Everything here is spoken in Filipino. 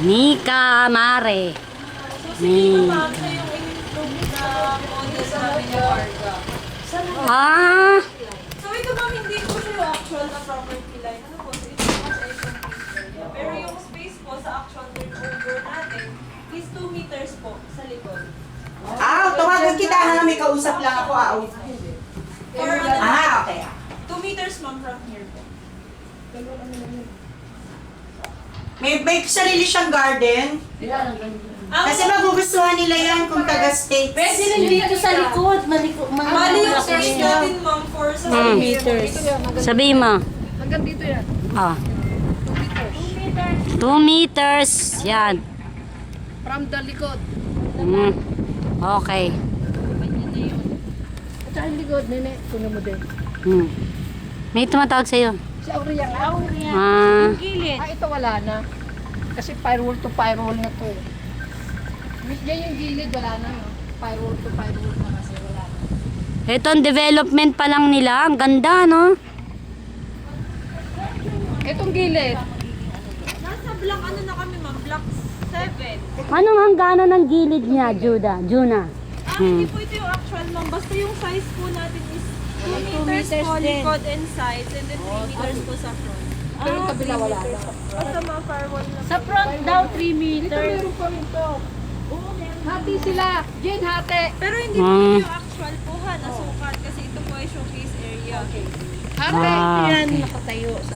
Nika Mare. Sige ma'am, siya yung in-improve na model namin yung Arga. Ah, So ito ma'am, hindi po siya yung actual na property line. Ano po? So ito po siya yung complete area. Pero yung space po sa actual turnover natin is 2 meters po sa likod. Tawagan kita ha, may kausap lang ako. Or ano, Okay. 2 meters ma'am from here po. May sarili siyang garden. Kasi magugustuhan nila yan kung taga-states. Pwede rin dito sa likod. Bali yung space natin ma'am for sa meters. sabihin mo. Hanggang dito yan. Ah, 2 meters. Yan. From the likod. Mm. Okay. At saka yung likod, nene. Kunin mo din. Mm. May tumatawag sa'yo. Si Aurea nga. Ah, Ito wala na. Kasi firewall to firewall na to eh. Yan yung gilid, wala na. No? Firewall to firewall na kasi wala na. ito ang development pa lang nila. Ang ganda, no? Itong gilid. Nasa block ano na kami ma'am? Block 7. Anong hangganan ng gilid niya, Juna? Hindi po ito yung actual ma'am. Basta yung size po natin is 2 meters po likod and sides and then 3 meters po sa front. Pero yung kabila wala na. Basta mga firewall na. Sa front daw 3 Dito meters. meron pa rin to. Hati sila. Jane, hati. Pero hindi po ito yung actual po ha, nasukat kasi ito po ay showcase area. Hati. Ah, Yan, okay. nakatayo.